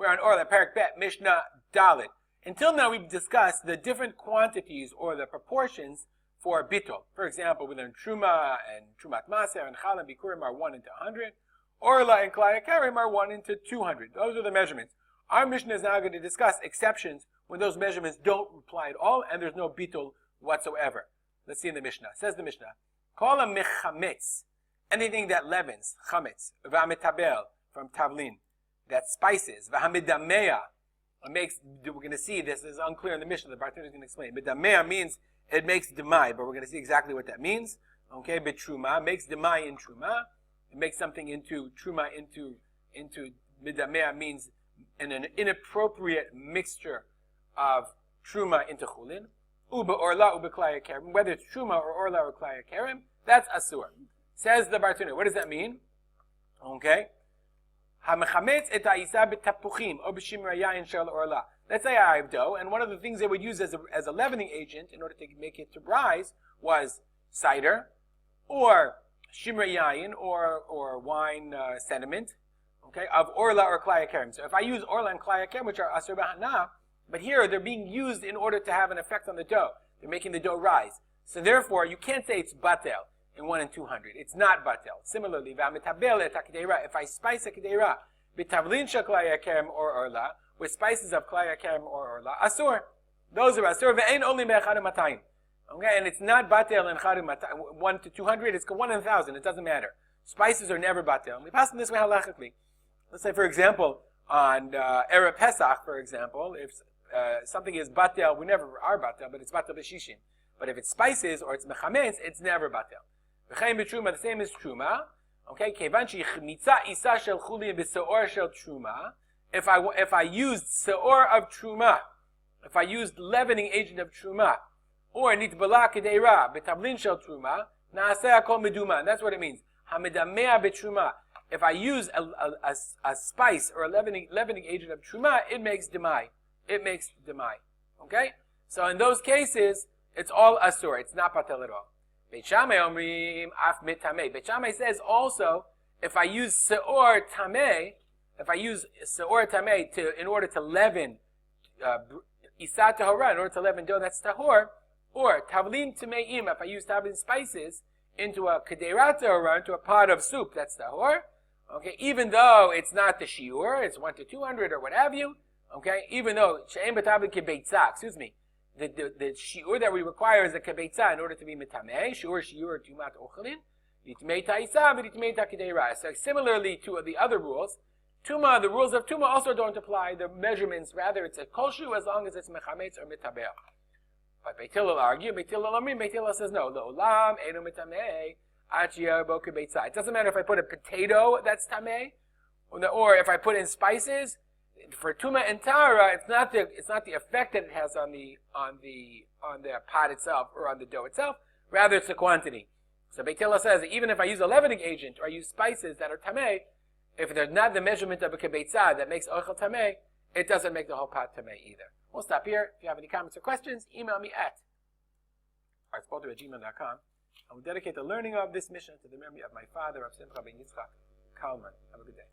We're on Orlah, Parak Bet, Mishnah Dalit. Until now, we've discussed the different quantities or the proportions for Bittul. For example, we learned Truma and Trumat Maser and Chal and Bikurim are 1 into 100. Orlah and Klai Karim are 1 into 200. Those are the measurements. Our Mishnah is now going to discuss exceptions when those measurements don't apply at all and there's no Bittul whatsoever. Let's see in the Mishnah. Says the Mishnah, Kol ha-mechametz, anything that leavens, chametz, v'ha-metabel, from tavlin, that spices, v'ha-medamea, we're going to see, this is unclear in the Mishnah, the Bartender is going to explain. Medamea means it makes demai, but we're going to see exactly what that means. Okay, betruma, makes demai in truma. It makes something into truma, into medamea means an inappropriate mixture of truma into chulin. Uba orla, uba klaya kerem, whether it's truma or orla or klaya kerem, that's asur. Says the Bartender, what does that mean? Okay. Let's say I have dough, and one of the things they would use as a leavening agent in order to make it to rise was cider, or shimra yayin, or wine sediment, okay, of orla or klaya kerem. So if I use orla and klaya kerem, which are asur b'hana, but here they're being used in order to have an effect on the dough. They're making the dough rise. So therefore, you can't say it's batel in 1 and 200. It's not batel. Similarly, if I spice a kedeira, bitavlin shel klaya kerem or orla, with spices of klaya kerem or orla, asur. Those are asur. Ve'ein only me'echad matayim. Okay, and it's not batel in chad 1 to 200. It's 1 in 1,000. It doesn't matter. Spices are never batel. And we pass them this way halachically. Let's say, for example, on Erev Pesach, for example, if something is batel, we never are batel, but it's batel b'shishim. But if it's spices or it's mechametz, it's never batel. V'chein b'truma, the same as truma. Okay, kevan she'chmitza isa shel chulin b'seor shel truma. If I used seor of truma, if I used leavening agent of truma, or nitbala kedeira b'tavlin shel truma, naaseh kol meduma. That's what it means. Hamedamea b'truma. If I use a spice or a leavening agent of truma, it makes demai. It makes demai. Okay? So in those cases, it's all asur. It's not patel at all. Beit Shammai omrim af mitamei. Beit Shammai says also, if I use seor tamei, in order to leaven isa tahora, in order to leaven dough that's tahor, or tavlin tameim, if I use tavlin spices into a kedera tahora, into a pot of soup that's tahor, okay, even though it's not the shiur, it's 1 to 200 or what have you, okay, even though she'em b'tavlin kebeitza, the shiur that we require is a kebeitza in order to be mitamei, shiur tumat ochelin, litmei ta'isa v'litmei ta'kedeira. So similarly to the other rules, Tuma, the rules of Tuma also don't apply. The measurements, rather, it's a kolshu as long as it's mechametz or mitabel. But Bittul will argue. Bittul says no. L'olam enu mitamei achiyah bo kebeitza. It doesn't matter if I put a potato that's tamei, or if I put in spices. For Tuma and Tara, it's not the effect that it has on the pot itself or on the dough itself. Rather, it's the quantity. So Bittul says that even if I use a leavening agent or I use spices that are tamei, if there's not the measurement of a kebeitza that makes ochel tamei, it doesn't make the whole pot tamei either. We'll stop here. If you have any comments or questions, email me at artspolter@gmail.com. I will dedicate the learning of this mission to the memory of my father, Rav Simcha ben Yitzchak Kalman. Have a good day.